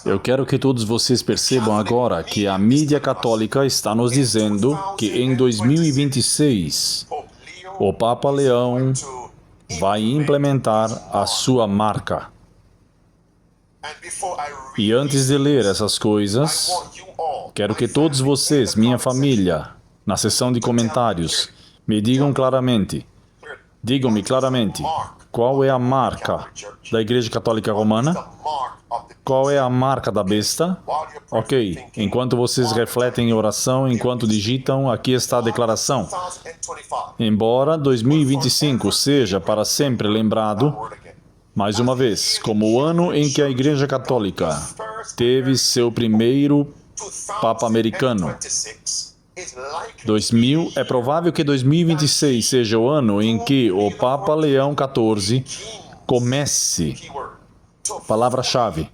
Eu quero que todos vocês percebam agora que a mídia católica está nos dizendo que em 2026 o Papa Leão vai implementar a sua marca. E antes de ler essas coisas, quero que todos vocês, minha família, na seção de comentários, me digam claramente, digam-me claramente, qual é a marca da Igreja Católica Romana? Qual é a marca da besta? Ok, enquanto vocês refletem em oração, enquanto digitam, aqui está a declaração. Embora 2025 seja para sempre lembrado, mais uma vez, como o ano em que a Igreja Católica teve seu primeiro Papa americano. É provável que 2026 seja o ano em que o Papa Leão XIV comece, palavra-chave,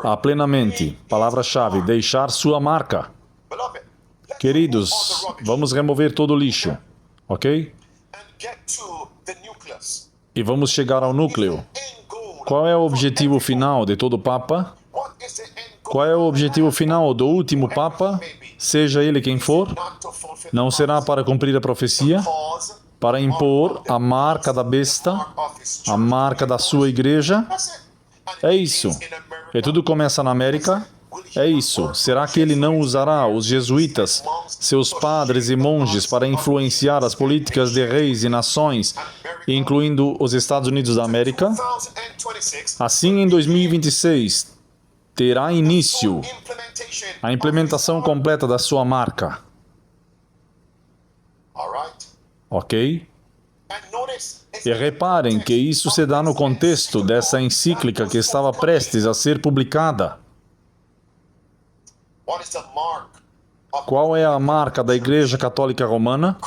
a plenamente, palavra-chave, deixar sua marca. Queridos, vamos remover todo o lixo, ok? E vamos chegar ao núcleo. Qual é o objetivo final de todo Papa? Qual é o objetivo final do último Papa? Seja ele quem for, não será para cumprir a profecia, para impor a marca da besta, a marca da sua igreja? É isso. E tudo começa na América? É isso. Será que ele não usará os jesuítas, seus padres e monges, para influenciar as políticas de reis e nações, incluindo os Estados Unidos da América? Assim, em 2026, terá início a implementação completa da sua marca. Ok? E reparem que isso se dá no contexto dessa encíclica que estava prestes a ser publicada. Qual é a marca da Igreja Católica Romana?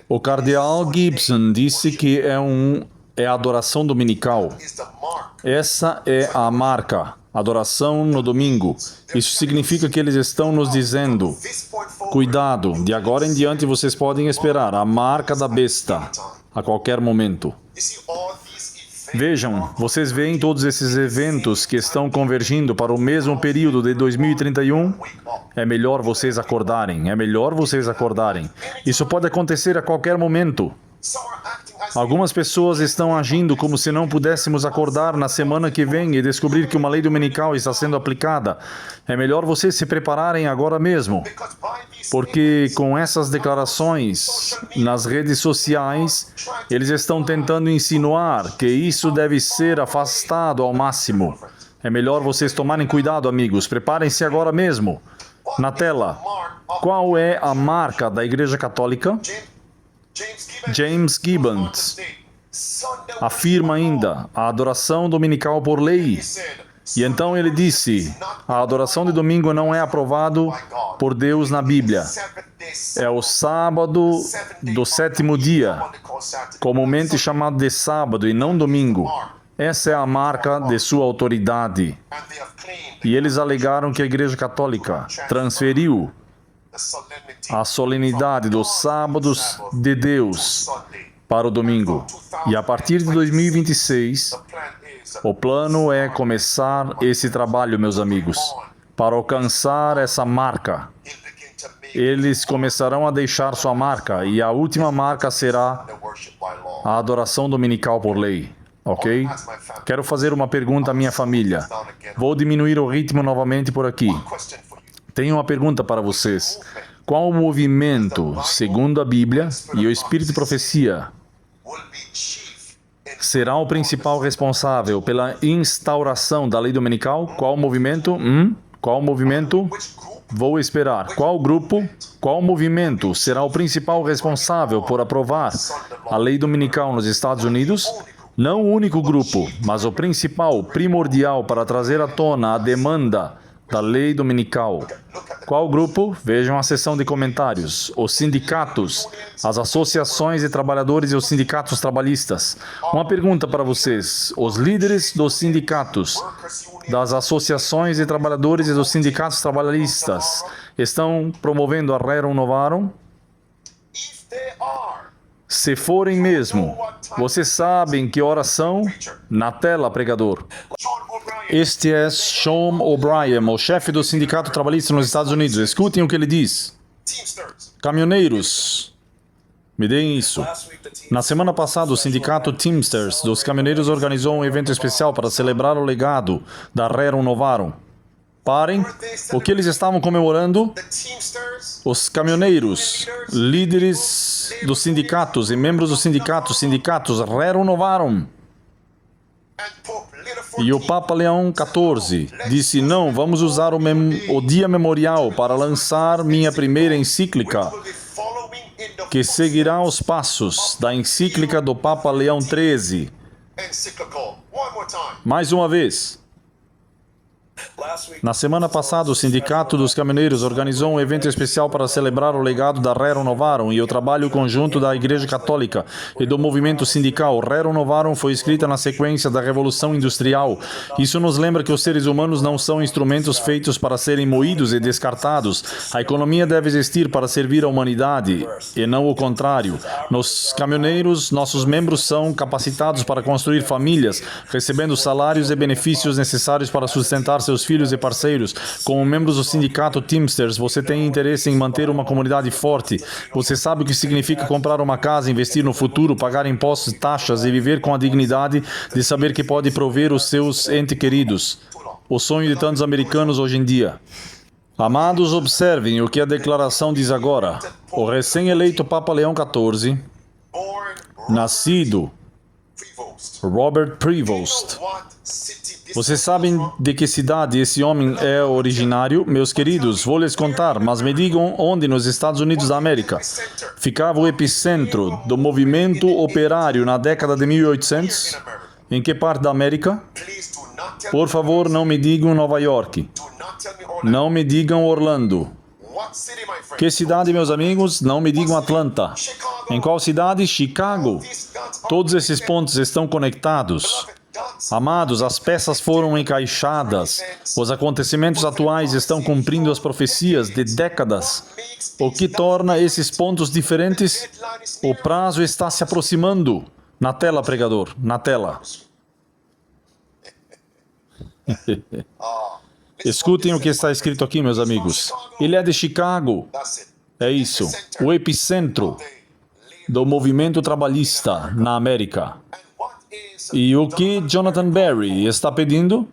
O cardeal Gibson disse que é a adoração dominical. Essa é a marca, adoração no domingo. Isso significa que eles estão nos dizendo, cuidado, de agora em diante vocês podem esperar a marca da besta a qualquer momento. Vejam, vocês veem todos esses eventos que estão convergindo para o mesmo período de 2031? É melhor vocês acordarem, é melhor vocês acordarem. Isso pode acontecer a qualquer momento. Algumas pessoas estão agindo como se não pudéssemos acordar na semana que vem e descobrir que uma lei dominical está sendo aplicada. É melhor vocês se prepararem agora mesmo. Porque com essas declarações nas redes sociais, eles estão tentando insinuar que isso deve ser afastado ao máximo. É melhor vocês tomarem cuidado, amigos. Preparem-se agora mesmo. Na tela, qual é a marca da Igreja Católica? James Gibbons afirma ainda a adoração dominical por lei. E então ele disse, a adoração de domingo não é aprovado por Deus na Bíblia. É o sábado do sétimo dia, comumente chamado de sábado e não domingo. Essa é a marca de sua autoridade. E eles alegaram que a Igreja Católica transferiu a solenidade dos sábados de Deus para o domingo. E a partir de 2026, o plano é começar esse trabalho, meus amigos, para alcançar essa marca. Eles começarão a deixar sua marca, e a última marca será a adoração dominical por lei. Ok? Quero fazer uma pergunta à minha família. Vou diminuir o ritmo novamente por aqui. Tenho uma pergunta para vocês. Qual movimento, segundo a Bíblia e o Espírito de Profecia, será o principal responsável pela instauração da lei dominical? Qual movimento? Qual movimento? Vou esperar. Qual grupo? Qual movimento será o principal responsável por aprovar a lei dominical nos Estados Unidos? Não o único grupo, mas o principal, primordial para trazer à tona a demanda da lei dominical. Qual grupo? Vejam a seção de comentários. Os sindicatos, as associações de trabalhadores e os sindicatos trabalhistas. Uma pergunta para vocês. Os líderes dos sindicatos, das associações de trabalhadores e dos sindicatos trabalhistas estão promovendo a Rerum Novarum? Se forem mesmo, vocês sabem que horas são? Na tela, pregador. Este é Sean O'Brien, o chefe do Sindicato Trabalhista nos Estados Unidos. Escutem o que ele diz. Caminhoneiros, me deem isso. Na semana passada, o Sindicato Teamsters dos Caminhoneiros organizou um evento especial para celebrar o legado da Rerum Novarum. Parem. O que eles estavam comemorando? Os caminhoneiros, líderes dos sindicatos e membros dos sindicatos Rerum Novarum. E o Papa Leão XIV disse, não, vamos usar o dia memorial para lançar minha primeira encíclica, que seguirá os passos da encíclica do Papa Leão XIII. Mais uma vez. Na semana passada, o Sindicato dos Caminhoneiros organizou um evento especial para celebrar o legado da Rerum Novarum e o trabalho conjunto da Igreja Católica e do movimento sindical. Rerum Novarum foi escrita na sequência da Revolução Industrial. Isso nos lembra que os seres humanos não são instrumentos feitos para serem moídos e descartados. A economia deve existir para servir a humanidade e não o contrário. Nos caminhoneiros, nossos membros são capacitados para construir famílias, recebendo salários e benefícios necessários para sustentar seus filhos e parceiros. Como membros do sindicato Teamsters, você tem interesse em manter uma comunidade forte. Você sabe o que significa comprar uma casa, investir no futuro, pagar impostos, taxas e viver com a dignidade de saber que pode prover os seus entes queridos. O sonho de tantos americanos hoje em dia. Amados, observem o que a declaração diz agora. O recém-eleito Papa Leão XIV, nascido Robert Prevost. Vocês sabem de que cidade esse homem é originário? Meus queridos, vou lhes contar, mas me digam onde nos Estados Unidos da América ficava o epicentro do movimento operário na década de 1800? Em que parte da América? Por favor, não me digam Nova York. Não me digam Orlando. Que cidade, meus amigos? Não me digam Atlanta. Em qual cidade? Chicago. Todos esses pontos estão conectados. Amados, as peças foram encaixadas. Os acontecimentos atuais estão cumprindo as profecias de décadas. O que torna esses pontos diferentes? O prazo está se aproximando. Na tela, pregador, na tela. Escutem o que está escrito aqui, meus amigos. Ele é de Chicago. É isso. O epicentro do movimento trabalhista na América. E o que Jonathan Berry está pedindo?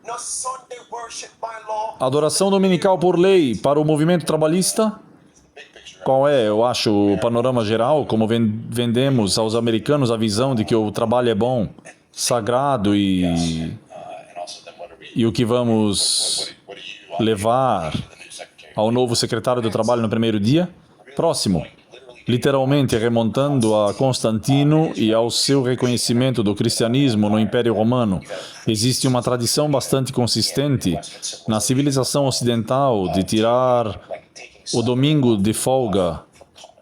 Adoração dominical por lei para o movimento trabalhista? Qual é, eu acho, o panorama geral? Como vendemos aos americanos a visão de que o trabalho é bom, sagrado e o que vamos levar ao novo secretário do Trabalho no primeiro dia? Próximo. Literalmente remontando a Constantino e ao seu reconhecimento do cristianismo no Império Romano. Existe uma tradição bastante consistente na civilização ocidental de tirar o domingo de folga,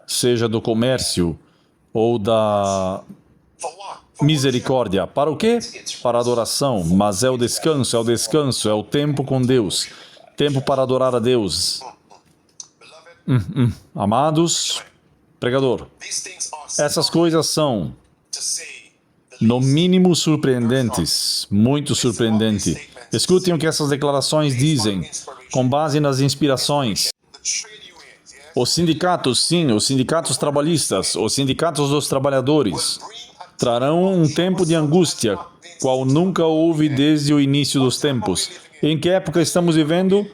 seja do comércio ou da misericórdia. Para o quê? Para adoração. Mas é o descanso, é o tempo com Deus. Tempo para adorar a Deus. Amados, pregador, essas coisas são, no mínimo, surpreendentes, muito surpreendente. Escutem o que essas declarações dizem, com base nas inspirações. Os sindicatos, sim, os sindicatos trabalhistas, os sindicatos dos trabalhadores, trarão um tempo de angústia, qual nunca houve desde o início dos tempos. Em que época estamos vivendo?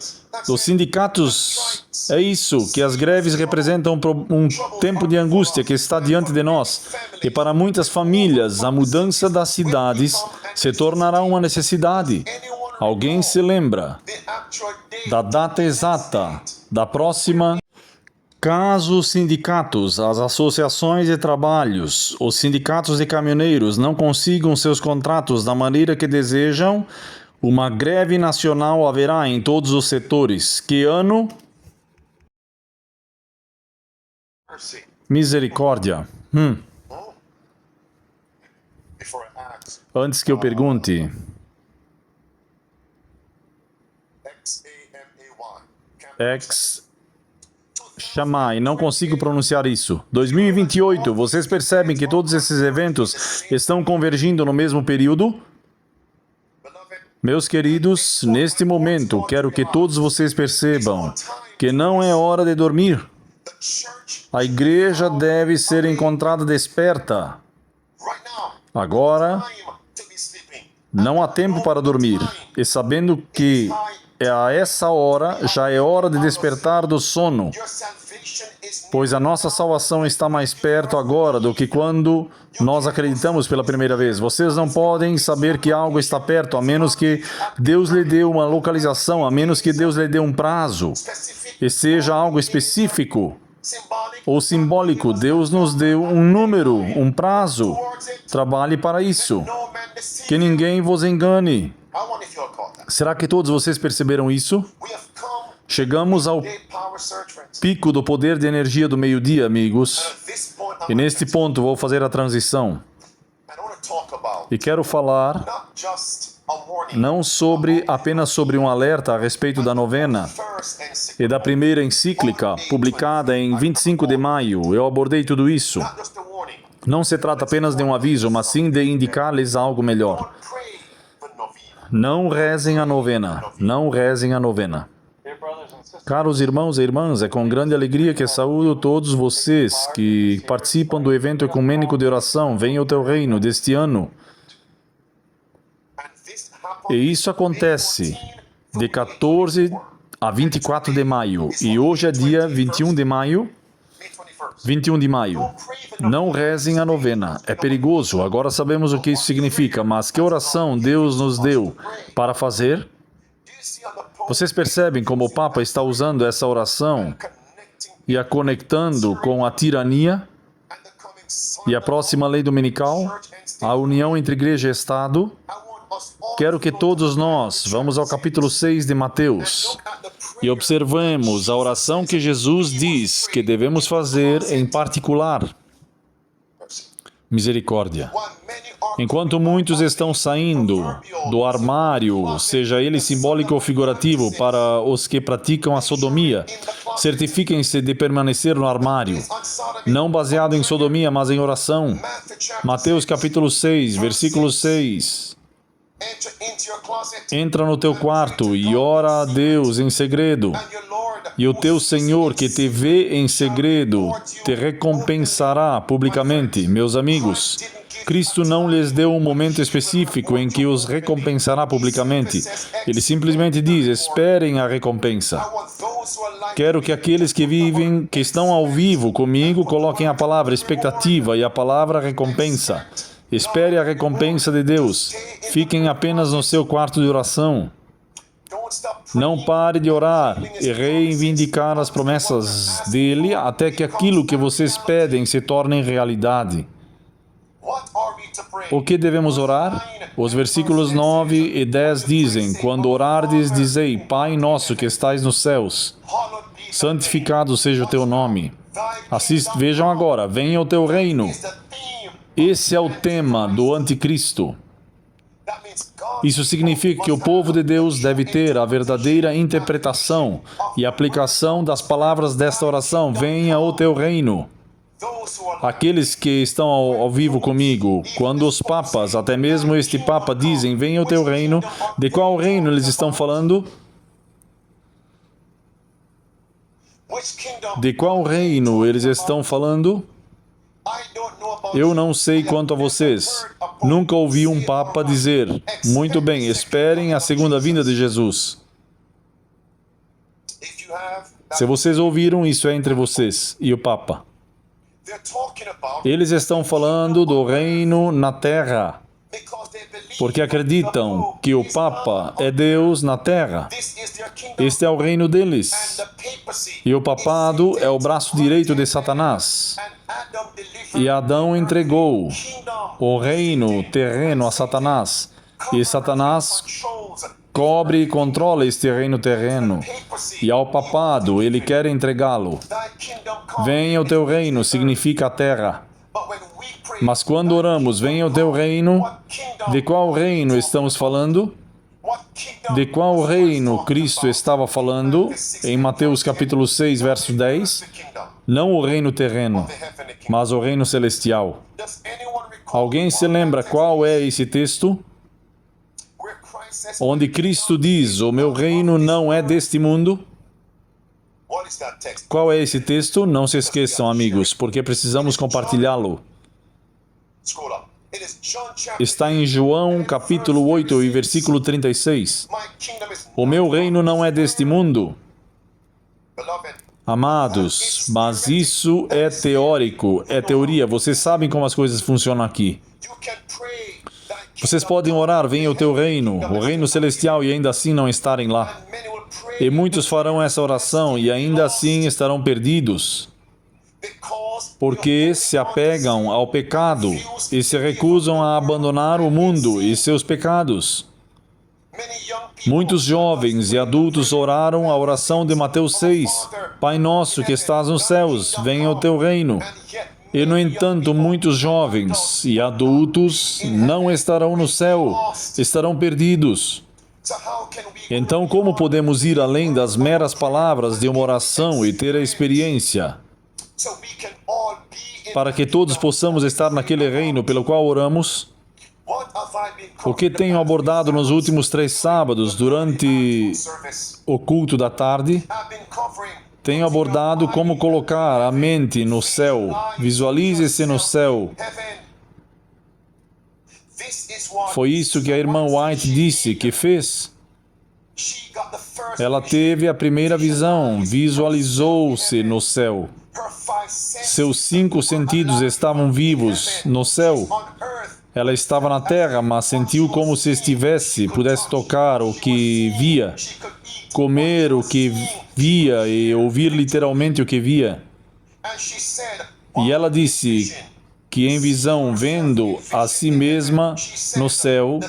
Os sindicatos, é isso, que as greves representam um tempo de angústia que está diante de nós. E para muitas famílias, a mudança das cidades se tornará uma necessidade. Alguém se lembra da data exata da próxima? Caso os sindicatos, as associações de trabalhos, os sindicatos de caminhoneiros não consigam seus contratos da maneira que desejam, uma greve nacional haverá em todos os setores. Que ano? Misericórdia. Antes que eu pergunte, Shammai, não consigo pronunciar isso. 2028, vocês percebem que todos esses eventos estão convergindo no mesmo período? Meus queridos, neste momento, quero que todos vocês percebam que não é hora de dormir. A igreja deve ser encontrada desperta. Agora, não há tempo para dormir. E sabendo que a essa hora, já é hora de despertar do sono. Pois a nossa salvação está mais perto agora do que quando nós acreditamos pela primeira vez. Vocês não podem saber que algo está perto, a menos que Deus lhe dê uma localização, a menos que Deus lhe dê um prazo, e seja algo específico ou simbólico. Deus nos deu um número, um prazo. Trabalhe para isso. Que ninguém vos engane. Será que todos vocês perceberam isso? Chegamos ao pico do poder de energia do meio-dia, amigos. E neste ponto vou fazer a transição. E quero falar não apenas sobre um alerta a respeito da novena e da primeira encíclica, publicada em 25 de maio. Eu abordei tudo isso. Não se trata apenas de um aviso, mas sim de indicar-lhes algo melhor. Não rezem a novena. Não rezem a novena. Caros irmãos e irmãs, é com grande alegria que saúdo todos vocês que participam do evento ecumênico de oração Venha o Teu Reino deste ano. E isso acontece de 14 a 24 de maio. E hoje é dia 21 de maio. 21 de maio. Não rezem a novena. É perigoso. Agora sabemos o que isso significa. Mas que oração Deus nos deu para fazer? Vocês percebem como o Papa está usando essa oração e a conectando com a tirania e a próxima lei dominical, a união entre igreja e Estado? Quero que todos nós vamos ao capítulo 6 de Mateus e observemos a oração que Jesus diz que devemos fazer em particular. Misericórdia. Enquanto muitos estão saindo do armário, seja ele simbólico ou figurativo, para os que praticam a sodomia, certifiquem-se de permanecer no armário, não baseado em sodomia, mas em oração. Mateus capítulo 6, versículo 6. Entra no teu quarto e ora a Deus em segredo, e o teu Senhor que te vê em segredo te recompensará publicamente. Meus amigos, Cristo não lhes deu um momento específico em que os recompensará publicamente. Ele simplesmente diz, esperem a recompensa. Quero que aqueles que estão ao vivo comigo, coloquem a palavra expectativa e a palavra recompensa. Espere a recompensa de Deus. Fiquem apenas no seu quarto de oração. Não pare de orar e reivindicar as promessas dele até que aquilo que vocês pedem se torne realidade. O que devemos orar? Os versículos 9 e 10 dizem, quando orardes, dizei, Pai nosso que estais nos céus, santificado seja o teu nome. Vejam agora, venha o teu reino. Esse é o tema do anticristo. Isso significa que o povo de Deus deve ter a verdadeira interpretação e aplicação das palavras desta oração, venha o teu reino. Aqueles que estão ao vivo comigo, quando os papas, até mesmo este papa, dizem, venha o teu reino, de qual reino eles estão falando? De qual reino eles estão falando? Eu não sei quanto a vocês. Nunca ouvi um papa dizer, muito bem, esperem a segunda vinda de Jesus. Se vocês ouviram, isso é entre vocês e o papa. Eles estão falando do reino na terra, porque acreditam que o Papa é Deus na terra. Este é o reino deles. E o papado é o braço direito de Satanás. E Adão entregou o reino terreno a Satanás. E Satanás cobre e controla este reino terreno. E ao papado, ele quer entregá-lo. Venha o teu reino, significa a terra. Mas quando oramos, venha o teu reino, de qual reino estamos falando? De qual reino Cristo estava falando em Mateus capítulo 6, verso 10? Não o reino terreno, mas o reino celestial. Alguém se lembra qual é esse texto? Onde Cristo diz, o meu reino não é deste mundo? Qual é esse texto? Não se esqueçam, amigos, porque precisamos compartilhá-lo. Está em João capítulo 8 e versículo 36. O meu reino não é deste mundo. Amados, mas isso é teórico, é teoria. Vocês sabem como as coisas funcionam aqui. Vocês podem orar, venha o teu reino, o reino celestial, e ainda assim não estarem lá. E muitos farão essa oração e ainda assim estarão perdidos, porque se apegam ao pecado e se recusam a abandonar o mundo e seus pecados. Muitos jovens e adultos oraram a oração de Mateus 6, Pai nosso que estás nos céus, venha o teu reino. E, no entanto, muitos jovens e adultos não estarão no céu, estarão perdidos. Então, como podemos ir além das meras palavras de uma oração e ter a experiência? Para que todos possamos estar naquele reino pelo qual oramos? O que tenho abordado nos últimos 3 sábados, durante o culto da tarde? Tenho abordado como colocar a mente no céu. Visualize-se no céu. Foi isso que a irmã White disse que fez. Ela teve a primeira visão, visualizou-se no céu. Seus 5 sentidos estavam vivos no céu. Ela estava na terra, mas sentiu como se pudesse tocar o que via, comer o que via e ouvir literalmente o que via. E ela disse que em visão, vendo a si mesma no céu,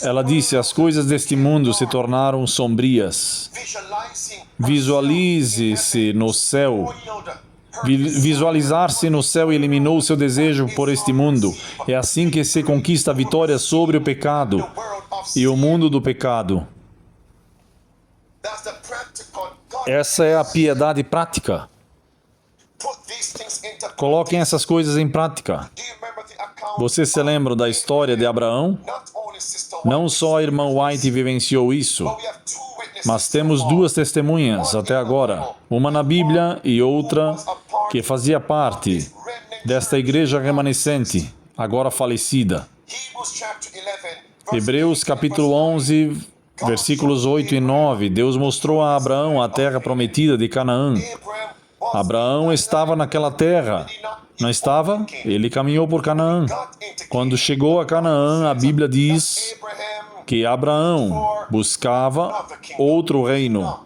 ela disse, as coisas deste mundo se tornaram sombrias. Visualize-se no céu. Visualizar-se no céu eliminou seu desejo por este mundo. É assim que se conquista a vitória sobre o pecado e o mundo do pecado. Essa é a piedade prática. Coloquem essas coisas em prática. Vocês se lembram da história de Abraão? Não só a irmã White vivenciou isso, mas temos 2 testemunhas até agora, uma na Bíblia e outra que fazia parte desta igreja remanescente, agora falecida. Hebreus capítulo 11, versículos 8 e 9, Deus mostrou a Abraão a terra prometida de Canaã. Abraão estava naquela terra, não estava? Ele caminhou por Canaã. Quando chegou a Canaã, a Bíblia diz que Abraão buscava outro reino,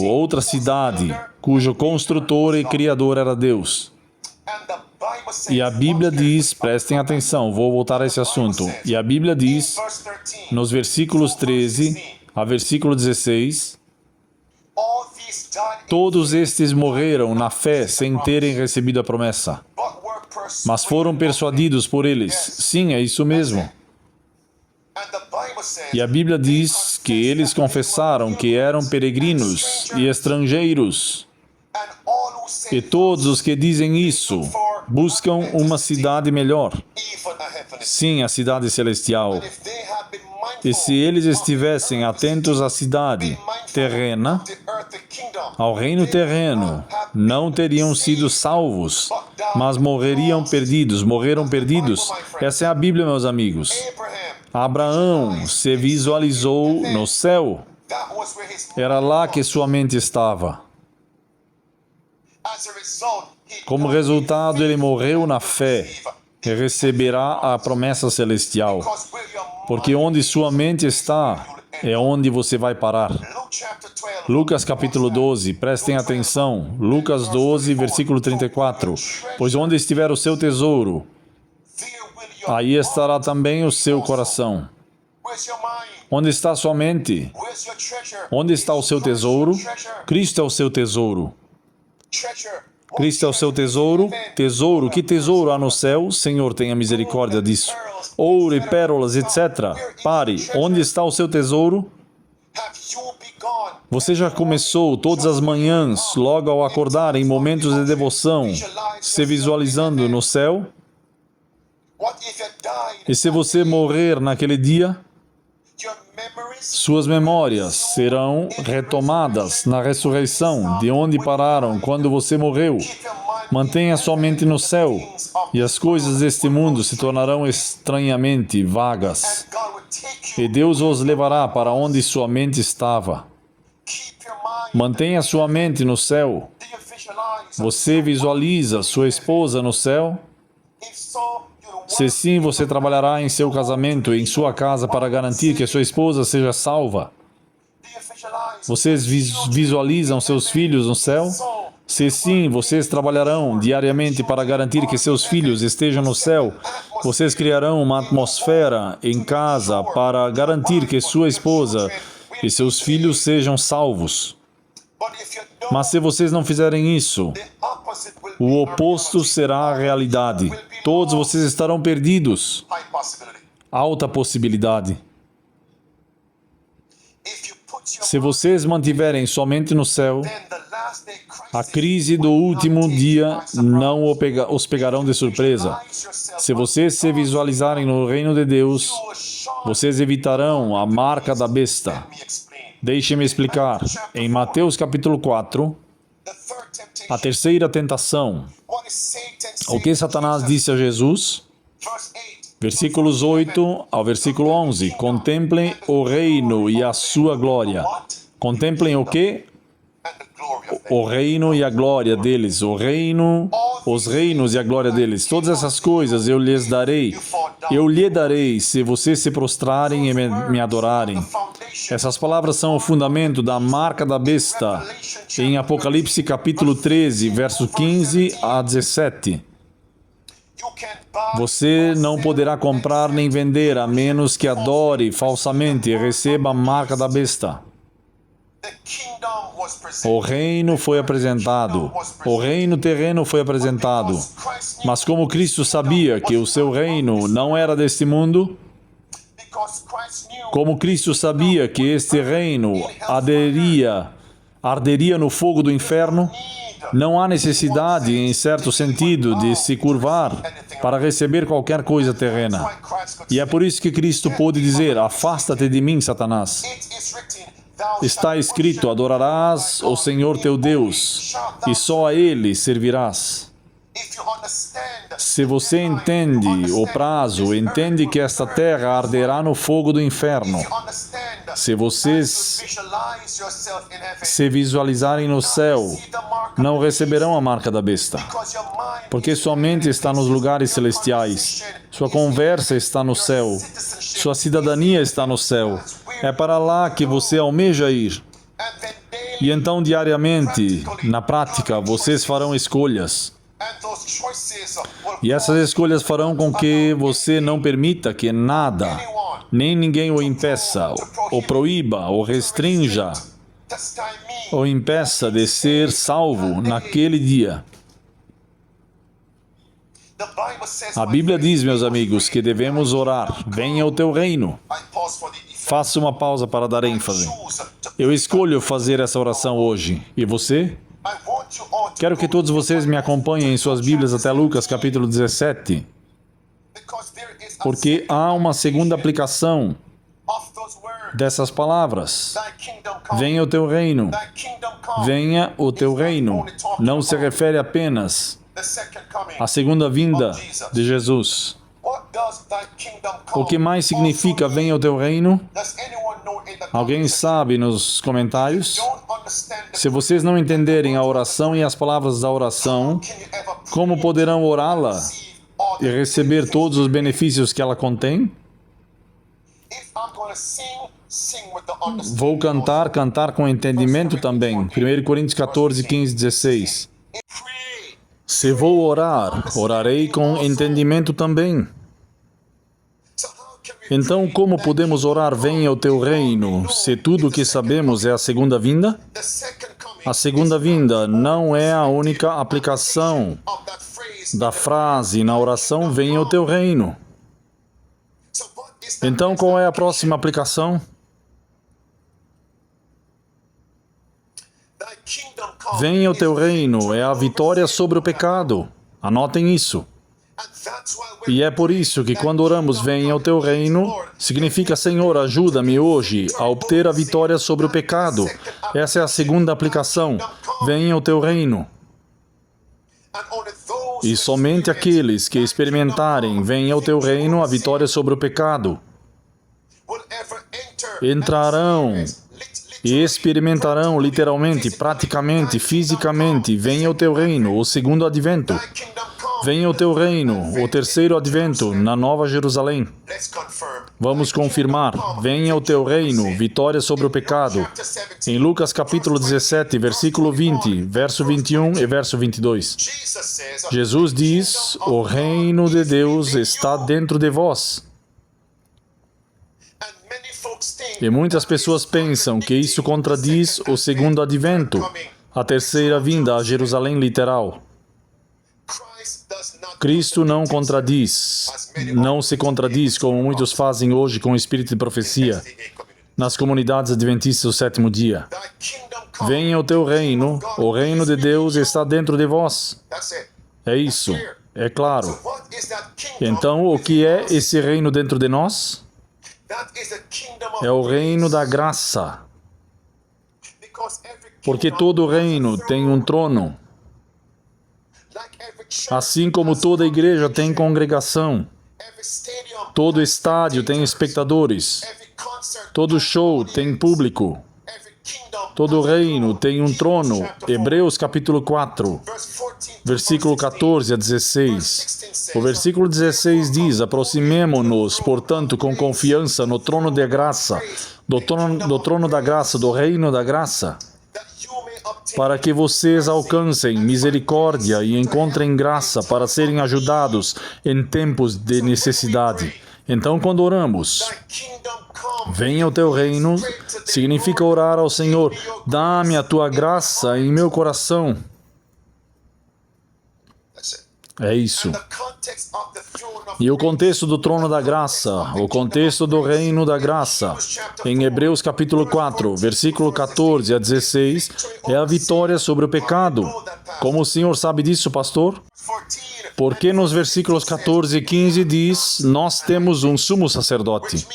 outra cidade, cujo construtor e criador era Deus. E a Bíblia diz, prestem atenção, vou voltar a esse assunto. E a Bíblia diz, nos versículos 13 a versículo 16, todos estes morreram na fé sem terem recebido a promessa, mas foram persuadidos por eles. Sim, é isso mesmo. E a Bíblia diz que eles confessaram que eram peregrinos e estrangeiros. E todos os que dizem isso buscam uma cidade melhor. Sim, a cidade celestial. E se eles estivessem atentos à cidade terrena, ao reino terreno, não teriam sido salvos, mas morreram perdidos. Essa é a Bíblia, meus amigos. Abraão se visualizou no céu. Era lá que sua mente estava. Como resultado, ele morreu na fé e receberá a promessa celestial. Porque onde sua mente está, é onde você vai parar. Lucas capítulo 12, prestem atenção. Lucas 12, versículo 34. Pois onde estiver o seu tesouro, aí estará também o seu coração. Onde está sua mente? Onde está o seu tesouro? Cristo é o seu tesouro. Cristo é o seu tesouro. Tesouro, que tesouro há no céu? Senhor, tenha misericórdia disso. ouro e pérolas, etc. Pare. Onde está o seu tesouro? Você já começou todas as manhãs, logo ao acordar, em momentos de devoção, se visualizando no céu? E se você morrer naquele dia, suas memórias serão retomadas na ressurreição, de onde pararam quando você morreu. Mantenha sua mente no céu, e as coisas deste mundo se tornarão estranhamente vagas. E Deus os levará para onde sua mente estava. Mantenha sua mente no céu. Você visualiza sua esposa no céu? Se sim, você trabalhará em seu casamento e em sua casa para garantir que sua esposa seja salva. Vocês visualizam seus filhos no céu? Se sim, vocês trabalharão diariamente para garantir que seus filhos estejam no céu. Vocês criarão uma atmosfera em casa para garantir que sua esposa e seus filhos sejam salvos. Mas se vocês não fizerem isso, o oposto será a realidade. Todos vocês estarão perdidos. Alta possibilidade. Se vocês mantiverem somente no céu, a crise do último dia não os pegarão de surpresa. Se vocês se visualizarem no reino de Deus, vocês evitarão a marca da besta. Deixe-me explicar. Em Mateus capítulo 4, a terceira tentação. O que Satanás disse a Jesus? Versículos 8 ao versículo 11. Contemplem o reino e a sua glória. Contemplem o quê? O reino e a glória deles. O reino, os reinos e a glória deles. Todas essas coisas eu lhes darei. Eu lhe darei se vocês se prostrarem e me adorarem. Essas palavras são o fundamento da marca da besta em Apocalipse capítulo 13, verso 15 a 17. Você não poderá comprar nem vender a menos que adore falsamente e receba a marca da besta. O reino foi apresentado. O reino terreno foi apresentado. Mas como Cristo sabia que o seu reino não era deste mundo, como Cristo sabia que este reino arderia no fogo do inferno, não há necessidade, em certo sentido, de se curvar para receber qualquer coisa terrena. E é por isso que Cristo pôde dizer: afasta-te de mim, Satanás. Está escrito: adorarás o Senhor teu Deus, e só a Ele servirás. Se você entende o prazo, entende que esta terra arderá no fogo do inferno. Se vocês se visualizarem no céu, não receberão a marca da besta, porque sua mente está nos lugares celestiais, sua conversa está no céu, sua cidadania está no céu. É para lá que você almeja ir. E então, diariamente, na prática, vocês farão escolhas. E essas escolhas farão com que você não permita que nada, nem ninguém o impeça, o proíba, o restrinja, ou impeça de ser salvo naquele dia. A Bíblia diz, meus amigos, que devemos orar: venha o teu reino. Faça uma pausa para dar ênfase. Eu escolho fazer essa oração hoje. E você? Quero que todos vocês me acompanhem em suas Bíblias até Lucas capítulo 17. Porque há uma segunda aplicação dessas palavras. Venha o teu reino. Venha o teu reino. Não se refere apenas à segunda vinda de Jesus. O que mais significa venha o teu reino? Alguém sabe nos comentários? Se vocês não entenderem a oração e as palavras da oração, como poderão orá-la e receber todos os benefícios que ela contém? Vou cantar com entendimento também. 1 Coríntios 14, 15, 16. Se vou orar, orarei com entendimento também. Então, como podemos orar, venha o teu reino, se tudo o que sabemos é a segunda vinda? A segunda vinda não é a única aplicação da frase na oração, venha o teu reino. Então, qual é a próxima aplicação? Venha o teu reino, é a vitória sobre o pecado. Anotem isso. E é por isso que quando oramos, venha o teu reino, significa, Senhor, ajuda-me hoje a obter a vitória sobre o pecado. Essa é a segunda aplicação. Venha o teu reino. E somente aqueles que experimentarem, venha o teu reino, a vitória sobre o pecado, entrarão e experimentarão literalmente, praticamente, fisicamente, venha o teu reino, o segundo advento. Venha o teu reino, o terceiro advento, na Nova Jerusalém. Vamos confirmar. Venha o teu reino, vitória sobre o pecado. Em Lucas capítulo 17, versículo 20, verso 21 e verso 22. Jesus diz, o reino de Deus está dentro de vós. E muitas pessoas pensam que isso contradiz o segundo advento, a terceira vinda a Jerusalém literal. Cristo não contradiz, não se contradiz como muitos fazem hoje com o espírito de profecia nas comunidades adventistas do sétimo dia. Venha o teu reino, o reino de Deus está dentro de vós. É isso, é claro. Então, o que é esse reino dentro de nós? É o reino da graça. Porque todo reino tem um trono. Assim como toda igreja tem congregação, todo estádio tem espectadores, todo show tem público, todo reino tem um trono. Hebreus capítulo 4, versículo 14 a 16. O versículo 16 diz, aproximemo-nos, portanto, com confiança no trono da graça, do trono da graça, do reino da graça, para que vocês alcancem misericórdia e encontrem graça para serem ajudados em tempos de necessidade. Então, quando oramos, venha o teu reino, significa orar ao Senhor, dá-me a tua graça em meu coração. É isso. E o contexto do trono da graça, o contexto do reino da graça, em Hebreus capítulo 4, versículo 14 a 16, é a vitória sobre o pecado. Como o senhor sabe disso, pastor? Porque nos versículos 14 e 15 diz, nós temos um sumo sacerdote.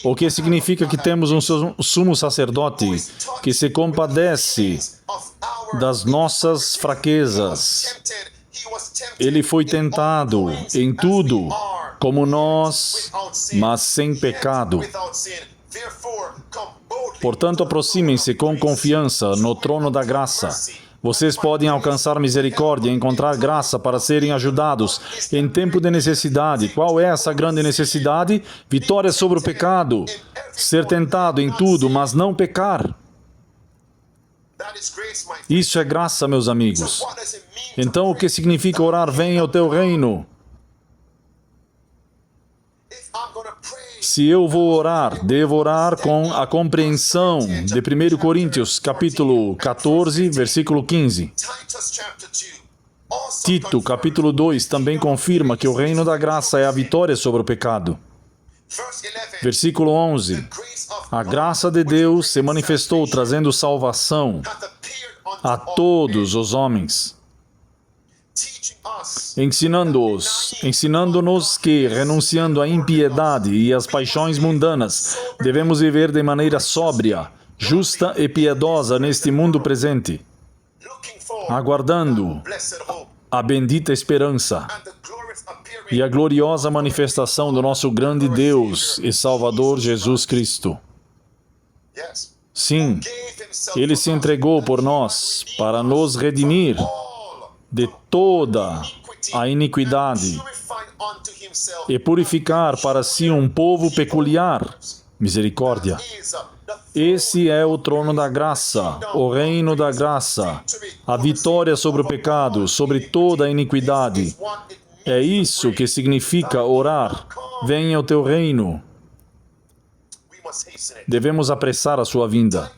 O que significa que temos um sumo sacerdote que se compadece das nossas fraquezas. Ele foi tentado em tudo, como nós, mas sem pecado. Portanto, aproximem-se com confiança no trono da graça. Vocês podem alcançar misericórdia e encontrar graça para serem ajudados em tempo de necessidade. Qual é essa grande necessidade? Vitória sobre o pecado. Ser tentado em tudo, mas não pecar. Isso é graça, meus amigos. Então, o que significa orar, venha o teu reino? Se eu vou orar, devo orar com a compreensão de 1 Coríntios, capítulo 14, versículo 15. Tito, capítulo 2, também confirma que o reino da graça é a vitória sobre o pecado. Versículo 11. A graça de Deus se manifestou trazendo salvação a todos os homens, ensinando-nos que, renunciando à impiedade e às paixões mundanas, devemos viver de maneira sóbria, justa e piedosa neste mundo presente, aguardando a bendita esperança e a gloriosa manifestação do nosso grande Deus e Salvador Jesus Cristo. Sim, Ele se entregou por nós para nos redimir de toda a iniquidade e purificar para si um povo peculiar. Misericórdia. Esse é o trono da graça, o reino da graça, a vitória sobre o pecado, sobre toda a iniquidade. É isso que significa orar. Venha o teu reino. Devemos apressar a sua vinda.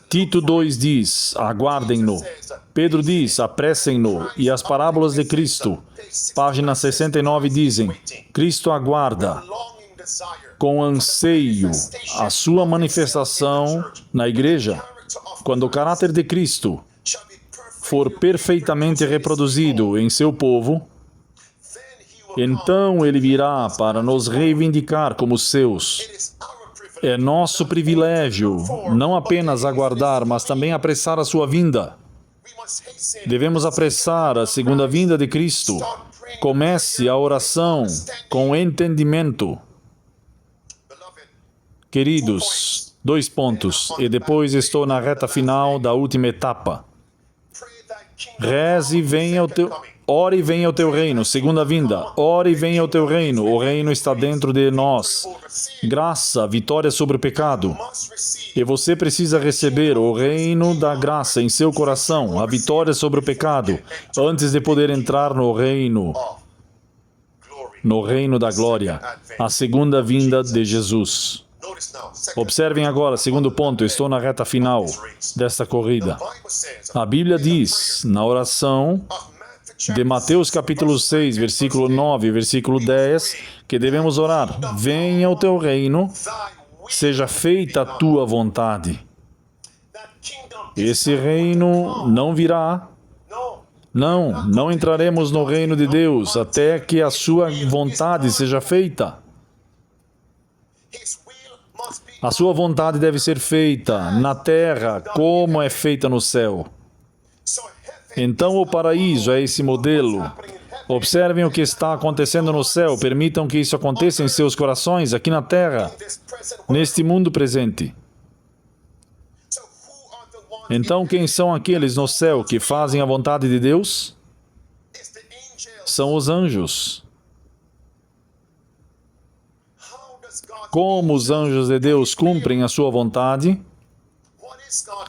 Tito 2 diz, aguardem-no. Pedro diz, apressem-no. E as parábolas de Cristo, página 69, dizem, Cristo aguarda com anseio a sua manifestação na igreja. Quando o caráter de Cristo for perfeitamente reproduzido em seu povo, então Ele virá para nos reivindicar como seus. É nosso privilégio não apenas aguardar, mas também apressar a sua vinda. Devemos apressar a segunda vinda de Cristo. Comece a oração com entendimento. Queridos, 2 pontos, e depois estou na reta final da última etapa. Reze e venha o teu... Ore e venha o teu reino, segunda vinda. Ore e venha o teu reino. O reino está dentro de nós. Graça, vitória sobre o pecado. E você precisa receber o reino da graça em seu coração, a vitória sobre o pecado, antes de poder entrar no reino da glória, a segunda vinda de Jesus. Observem agora, segundo ponto, estou na reta final desta corrida. A Bíblia diz, na oração de Mateus capítulo 6, versículo 9, versículo 10, que devemos orar: venha o teu reino, seja feita a tua vontade. Esse reino não virá. Não entraremos no reino de Deus até que a sua vontade seja feita. A sua vontade deve ser feita na terra como é feita no céu. Então o paraíso é esse modelo. Observem o que está acontecendo no céu. Permitam que isso aconteça em seus corações, aqui na terra, neste mundo presente. Então, quem são aqueles no céu que fazem a vontade de Deus? São os anjos. Como os anjos de Deus cumprem a sua vontade?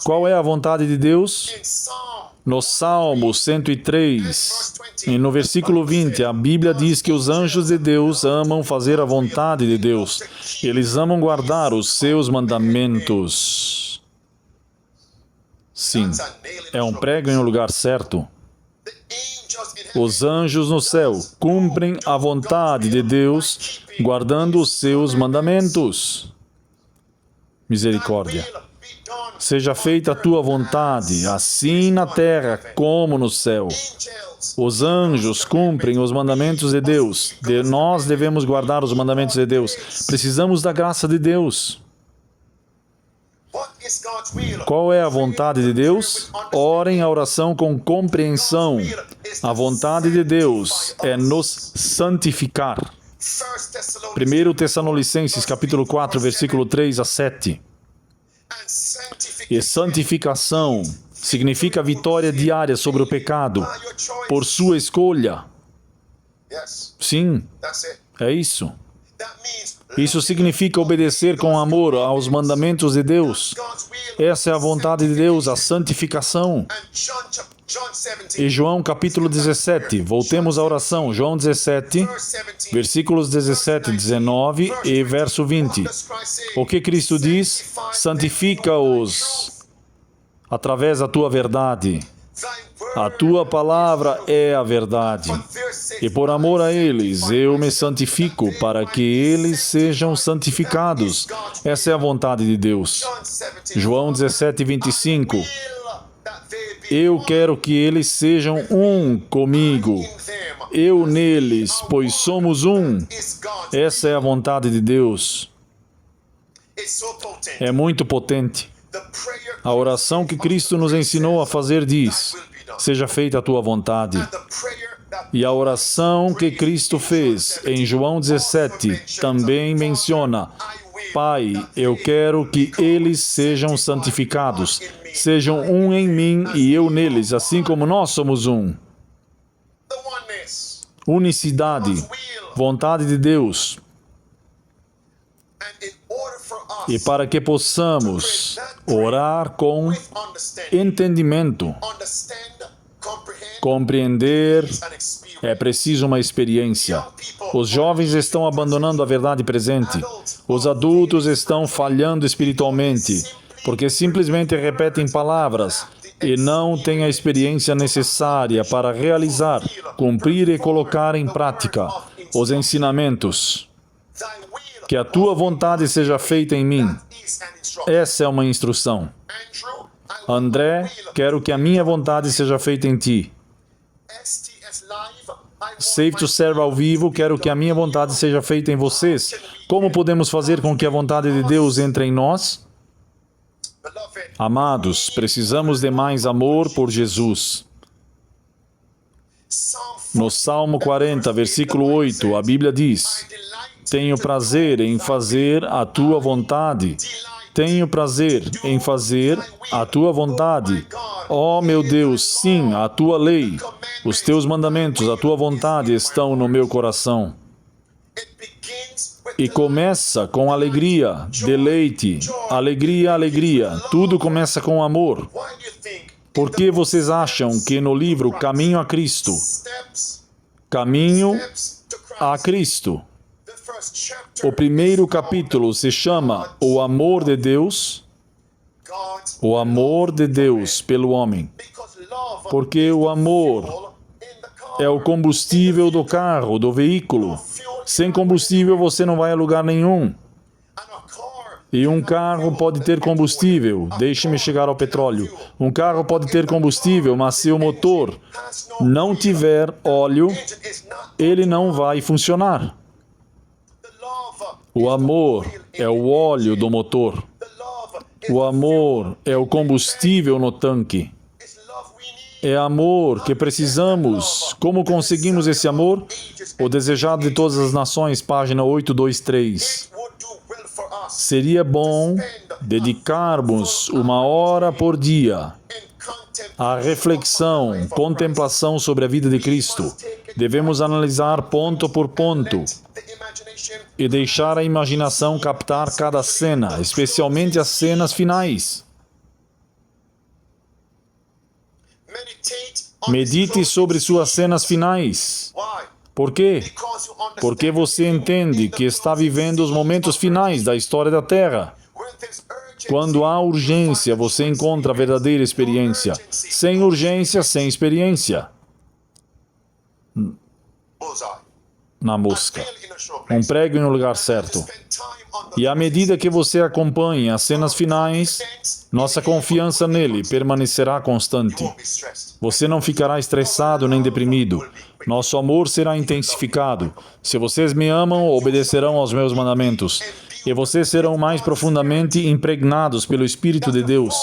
Qual é a vontade de Deus? No Salmo 103, e no versículo 20, a Bíblia diz que os anjos de Deus amam fazer a vontade de Deus. Eles amam guardar os seus mandamentos. Sim, é um prego em um lugar certo. Os anjos no céu cumprem a vontade de Deus, guardando os seus mandamentos. Misericórdia. Seja feita a tua vontade, assim na terra como no céu. Os anjos cumprem os mandamentos de Deus. Nós devemos guardar os mandamentos de Deus. Precisamos da graça de Deus. Qual é a vontade de Deus? Orem a oração com compreensão. A vontade de Deus é nos santificar. 1 Tessalonicenses, capítulo 4, versículo 3 a 7. E santificação significa vitória diária sobre o pecado, por sua escolha. Sim, é isso. Isso significa obedecer com amor aos mandamentos de Deus. Essa é a vontade de Deus, a santificação. E João capítulo 17, voltemos à oração, João 17, versículos 17, 19 e verso 20. O que Cristo diz? Santifica-os através da tua verdade. A tua palavra é a verdade. E por amor a eles, eu me santifico para que eles sejam santificados. Essa é a vontade de Deus. João 17, 25. Eu quero que eles sejam um comigo. Eu neles, pois somos um. Essa é a vontade de Deus. É muito potente. A oração que Cristo nos ensinou a fazer diz: seja feita a tua vontade. E a oração que Cristo fez em João 17 também menciona: Pai, eu quero que eles sejam santificados, sejam um em mim e eu neles, assim como nós somos um. Unicidade, vontade de Deus. E para que possamos orar com entendimento, compreender, é preciso uma experiência. Os jovens estão abandonando a verdade presente. Os adultos estão falhando espiritualmente, porque simplesmente repetem palavras e não têm a experiência necessária para realizar, cumprir e colocar em prática os ensinamentos. Que a tua vontade seja feita em mim. Essa é uma instrução. André, quero que a minha vontade seja feita em ti. Save to Serve ao vivo, quero que a minha vontade seja feita em vocês. Como podemos fazer com que a vontade de Deus entre em nós? Amados, precisamos de mais amor por Jesus. No Salmo 40, versículo 8, a Bíblia diz: tenho prazer em fazer a tua vontade. Tenho prazer em fazer a tua vontade. Oh, meu Deus, sim, a tua lei, os teus mandamentos, a tua vontade estão no meu coração. E começa com alegria, deleite, alegria, alegria. Tudo começa com amor. Por que vocês acham que no livro Caminho a Cristo, o primeiro capítulo se chama O Amor de Deus? O amor de Deus pelo homem. Porque o amor é o combustível do carro, do veículo. Sem combustível você não vai a lugar nenhum. E um carro pode ter combustível. Deixe-me chegar ao petróleo. Um carro pode ter combustível, mas se o motor não tiver óleo, ele não vai funcionar. O amor é o óleo do motor. O amor é o combustível no tanque. É amor que precisamos. Como conseguimos esse amor? O Desejado de Todas as Nações, página 823. Seria bom dedicarmos 1 hora por dia à reflexão, contemplação sobre a vida de Cristo. Devemos analisar ponto por ponto e deixar a imaginação captar cada cena, especialmente as cenas finais. Medite sobre suas cenas finais. Por quê? Porque você entende que está vivendo os momentos finais da história da Terra. Quando há urgência, você encontra a verdadeira experiência. Sem urgência, sem experiência. Na mosca. Um prego no lugar certo. E à medida que você acompanha as cenas finais, nossa confiança nele permanecerá constante. Você não ficará estressado nem deprimido. Nosso amor será intensificado. Se vocês me amam, obedecerão aos meus mandamentos. E vocês serão mais profundamente impregnados pelo Espírito de Deus.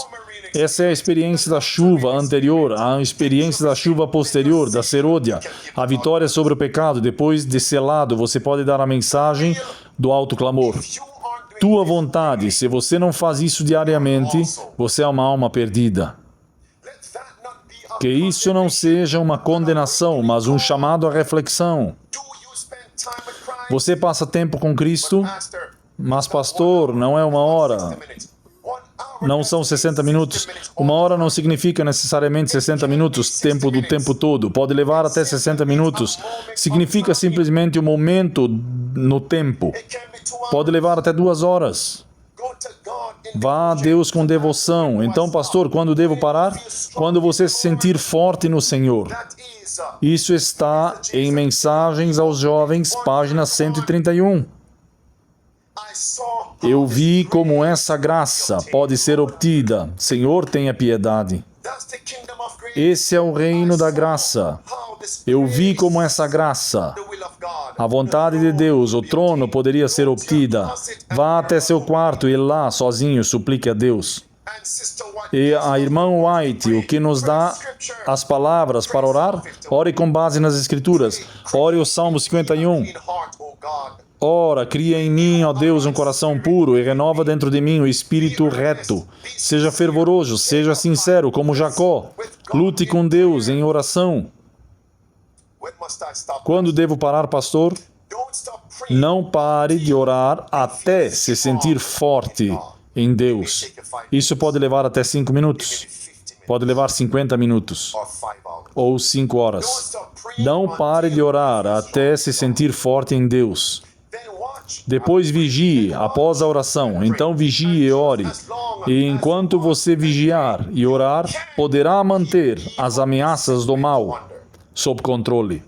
Essa é a experiência da chuva anterior, a experiência da chuva posterior, da serôdia, a vitória sobre o pecado. Depois de selado, você pode dar a mensagem do alto clamor. Tua vontade, se você não faz isso diariamente, você é uma alma perdida. Que isso não seja uma condenação, mas um chamado à reflexão. Você passa tempo com Cristo, mas pastor, não é 1 hora. Não são 60 minutos. 1 hora não significa necessariamente 60 minutos, tempo do tempo todo. Pode levar até 60 minutos. Significa simplesmente um momento no tempo. Pode levar até 2 horas. Vá a Deus com devoção. Então, pastor, quando devo parar? Quando você se sentir forte no Senhor. Isso está em Mensagens aos Jovens, página 131. Eu vi como essa graça pode ser obtida. Senhor, tenha piedade. Esse é o reino da graça. Eu vi como essa graça, a vontade de Deus, o trono poderia ser obtida. Vá até seu quarto e lá, sozinho, suplique a Deus. E a irmã White, o que nos dá as palavras para orar? Ore com base nas Escrituras. Ore o Salmo 51. Ora, cria em mim, ó Deus, um coração puro e renova dentro de mim o espírito reto. Seja fervoroso, seja sincero, como Jacó. Lute com Deus em oração. Quando devo parar, pastor? Não pare de orar até se sentir forte em Deus. Isso pode levar até 5 minutos. Pode levar 50 minutos. Ou 5 horas. Não pare de orar até se sentir forte em Deus. Depois vigie após a oração. Então vigie e ore. E enquanto você vigiar e orar, poderá manter as ameaças do mal sob controle.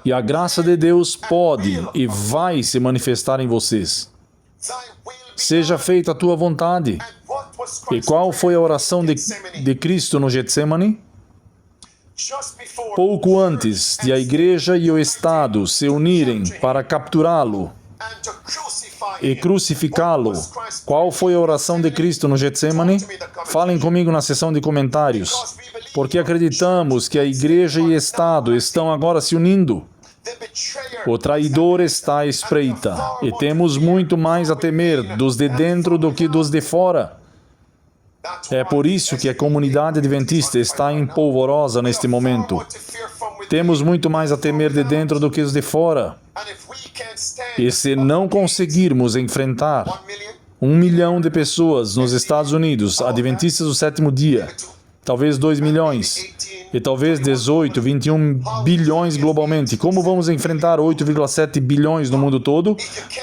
E a graça de Deus pode e vai se manifestar em vocês. Seja feita a tua vontade. E qual foi a oração de Cristo no Getsemane? Pouco antes de a igreja e o Estado se unirem para capturá-lo e crucificá-lo, qual foi a oração de Cristo no Getsemane? Falem comigo na seção de comentários. Porque acreditamos que a igreja e o Estado estão agora se unindo. O traidor está à espreita, e temos muito mais a temer dos de dentro do que dos de fora. É por isso que a comunidade adventista está empolvorosa neste momento. Temos muito mais a temer de dentro do que os de fora. E se não conseguirmos enfrentar 1 milhão de pessoas nos Estados Unidos, adventistas do sétimo dia, talvez 2 milhões, e talvez 18, 21 bilhões globalmente. Como vamos enfrentar 8,7 bilhões no mundo todo?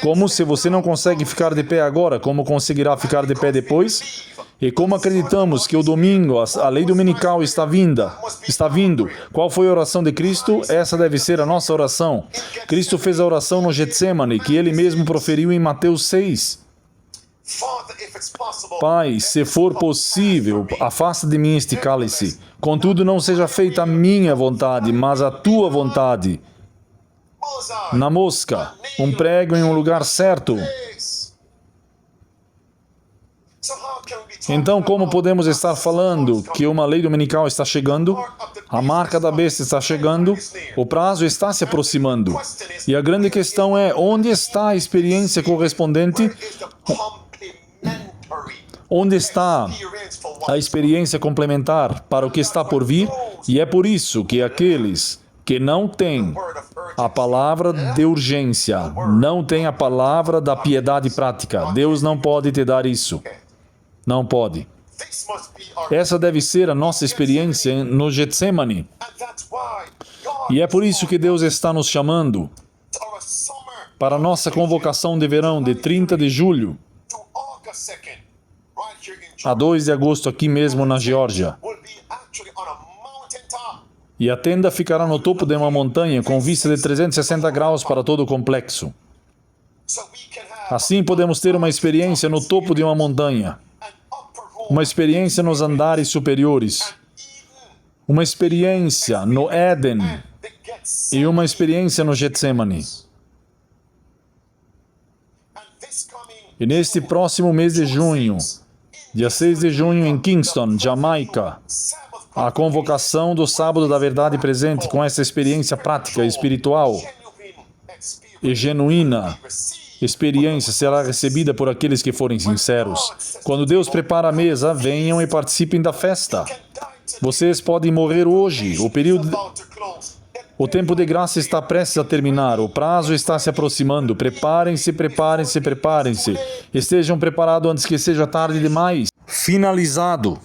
Como, se você não consegue ficar de pé agora, como conseguirá ficar de pé depois? E como acreditamos que o domingo, a lei dominical está vindo, qual foi a oração de Cristo? Essa deve ser a nossa oração. Cristo fez a oração no Getsemane, que ele mesmo proferiu em Mateus 6. Pai, se for possível, afasta de mim este cálice. Contudo, não seja feita a minha vontade, mas a tua vontade. Na mosca, um prego em um lugar certo. Então, como podemos estar falando que uma lei dominical está chegando? A marca da besta está chegando? O prazo está se aproximando. E a grande questão é, onde está a experiência correspondente? Onde está a experiência complementar para o que está por vir? E é por isso que aqueles que não têm a palavra de urgência, não têm a palavra da piedade prática, Deus não pode te dar isso. Não pode. Essa deve ser a nossa experiência no Getsemane. E é por isso que Deus está nos chamando para a nossa convocação de verão de 30 de julho a 2 de agosto aqui mesmo na Geórgia. E a tenda ficará no topo de uma montanha com vista de 360 graus para todo o complexo. Assim podemos ter uma experiência no topo de uma montanha. Uma experiência nos andares superiores, uma experiência no Éden e uma experiência no Getsemane. E neste próximo mês de junho, dia 6 de junho em Kingston, Jamaica, a convocação do Sábado da Verdade presente com essa experiência prática, espiritual e genuína experiência será recebida por aqueles que forem sinceros. Quando Deus prepara a mesa, venham e participem da festa. Vocês podem morrer hoje. O tempo de graça está prestes a terminar. O prazo está se aproximando. Preparem-se, preparem-se, preparem-se. Estejam preparados antes que seja tarde demais. Finalizado.